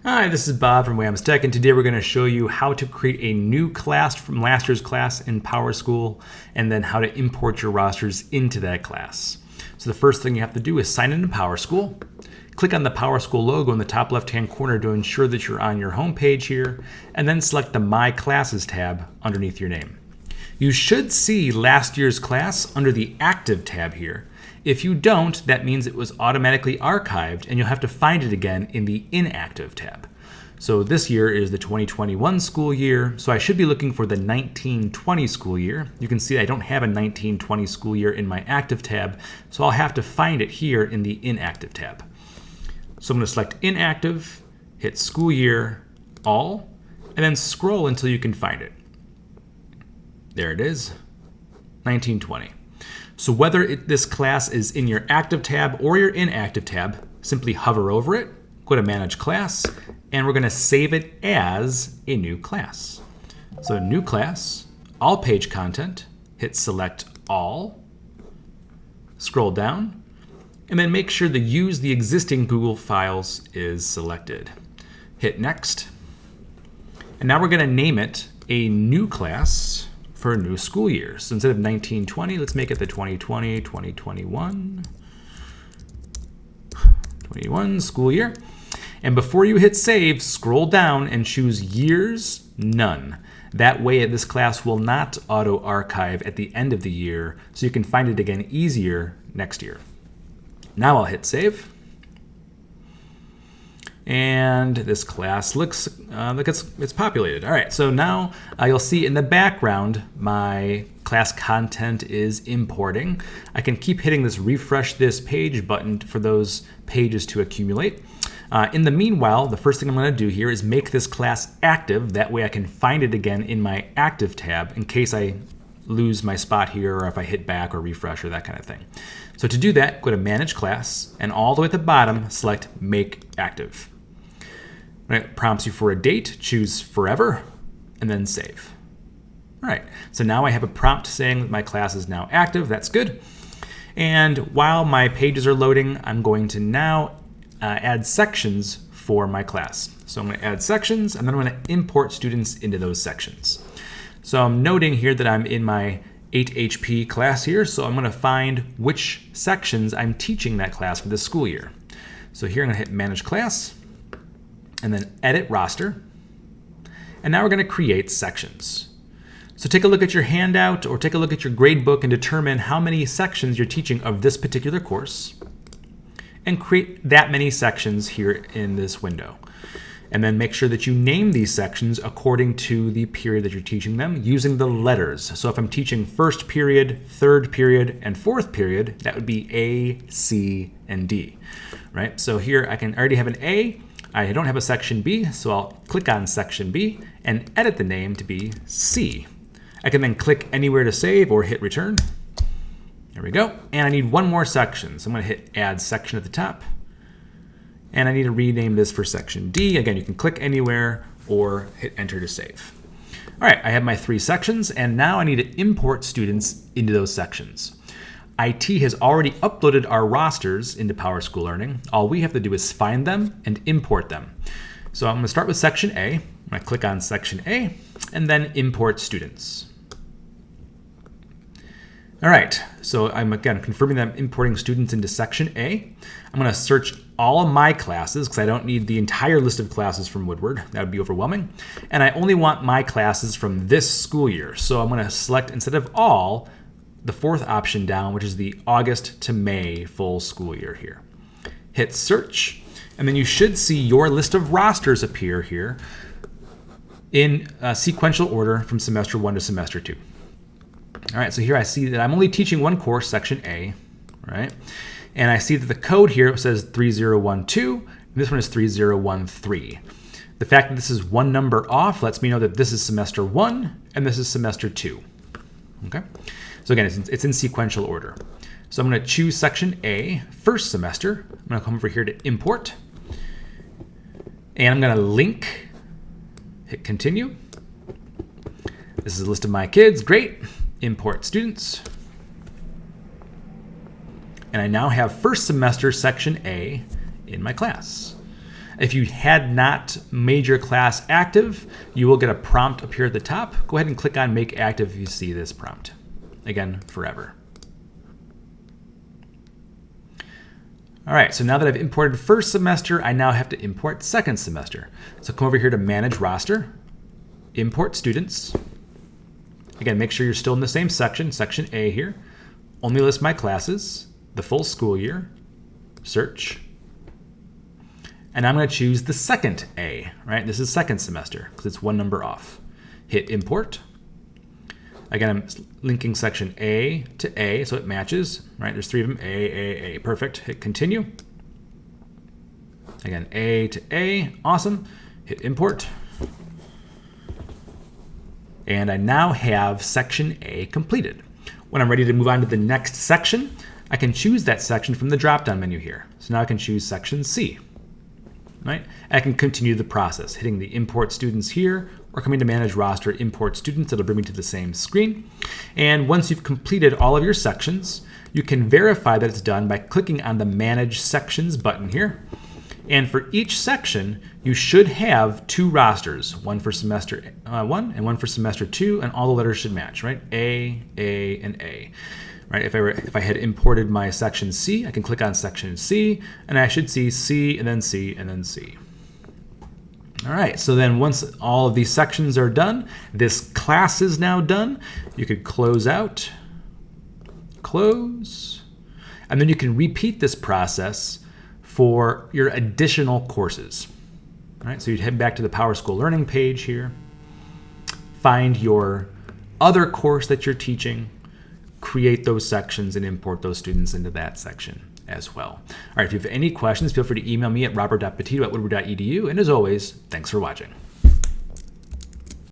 Hi, this is Bob from Wham's Tech, and today we're going to show you how to create a new class from last year's class in PowerSchool, and then how to import your rosters into that class. So the first thing you have to do is sign into PowerSchool. Click on the PowerSchool logo in the top left-hand corner to ensure that you're on your home page here, and then select the My Classes tab underneath your name. You should see last year's class under the Active tab here. If you don't, that means it was automatically archived and you'll have to find it again in the Inactive tab. So this year is the 2021 school year, so I should be looking for the 1920 school year. You can see I don't have a 1920 school year in my Active tab, so I'll have to find it here in the Inactive tab. So I'm going to select Inactive, hit School Year, All, and then scroll until you can find it. There it is, 1920. So whether this class is in your Active tab or your Inactive tab, simply hover over it, go to Manage Class, and we're going to save it as a new class. So New Class, All Page Content, hit Select All, scroll down, and then make sure the Use the Existing Google Files is selected. Hit Next, and now we're going to name it a new class for a new school year. So instead of 1920, let's make it the 2020, 2021, 21 school year. And before you hit save, scroll down and choose Years None. That way this class will not auto-archive at the end of the year, so you can find it again easier next year. Now I'll hit save. And this class looks like it's populated. All right, so now you'll see in the background my class content is importing. I can keep hitting this refresh this page button for those pages to accumulate. In the meanwhile, the first thing I'm going to do here is make this class active. That way I can find it again in my Active tab in case I lose my spot here or if I hit back or refresh or that kind of thing. So to do that, go to Manage Class, and all the way at the bottom, select Make Active. When it prompts you for a date, choose Forever, and then save. All right, so now I have a prompt saying that my class is now active. That's good. And while my pages are loading, I'm going to now add sections for my class. So I'm going to add sections, and then I'm going to import students into those sections. So I'm noting here that I'm in my 8 HP class here, so I'm going to find which sections I'm teaching that class for this school year. So here I'm going to hit Manage Class, and then Edit Roster. And now we're going to create sections. So take a look at your handout or take a look at your grade book and determine how many sections you're teaching of this particular course, and create that many sections here in this window. And then make sure that you name these sections according to the period that you're teaching them using the letters. So if I'm teaching first period, third period, and fourth period, that would be A, C, and D, right? So here I can already have an A. I don't have a section B, so I'll click on section B and edit the name to be C. I can then click anywhere to save or hit return. There we go. And I need one more section. So I'm going to hit add section at the top. And I need to rename this for section D. Again, you can click anywhere or hit enter to save. All right, I have my 3 sections, and now I need to import students into those sections. IT has already uploaded our rosters into PowerSchool Learning. All we have to do is find them and import them. So I'm going to start with section A. I'm going to click on section A and then import students. All right, so I'm again confirming that I'm importing students into section A. I'm going to search all of my classes because I don't need the entire list of classes from Woodward. That would be overwhelming. And I only want my classes from this school year. So I'm going to select, instead of all, the 4th option down, which is the August to May full school year here. Hit search, and then you should see your list of rosters appear here in sequential order from semester 1 to semester 2. All right, so here I see that I'm only teaching one course, section A, right? And I see that the code here says 3012, and this one is 3013. The fact that this is one number off lets me know that this is semester 1 and this is semester 2. Okay? So again, it's in sequential order. So I'm going to choose section A, first semester. I'm going to come over here to import. And I'm going to link, hit continue. This is a list of my kids, great. Import students. And I now have first semester section A in my class. If you had not made your class active, you will get a prompt appear at the top. Go ahead and click on Make Active if you see this prompt. Again, forever. All right, so now that I've imported first semester, I now have to import second semester. So come over here to Manage Roster, Import Students. Again, make sure you're still in the same section, Section A here. Only list my classes, the full school year, search. And I'm going to choose the second A, right? This is second semester because it's one number off. Hit Import. Again, I'm linking section A to A, so it matches, right? There's 3 of them, A, perfect. Hit Continue. Again, A to A, awesome. Hit Import. And I now have section A completed. When I'm ready to move on to the next section, I can choose that section from the drop-down menu here. So now I can choose section C, right? I can continue the process, hitting the Import Students here, or coming to Manage Roster, Import Students. It'll bring me to the same screen. And once you've completed all of your sections, you can verify that it's done by clicking on the Manage Sections button here. And for each section, you should have 2 rosters, one for semester 1 and one for semester 2, and all the letters should match, right? A, and A. Right? If I had imported my section C, I can click on section C, and I should see C, and then C, and then C. All right, so then once all of these sections are done, this class is now done. You could close out, close, and then you can repeat this process for your additional courses. All right, so you'd head back to the PowerSchool Learning page here, find your other course that you're teaching, create those sections, and import those students into that section as well. All right, if you have any questions, feel free to email me at robert.petito@woodward.edu. And as always, thanks for watching.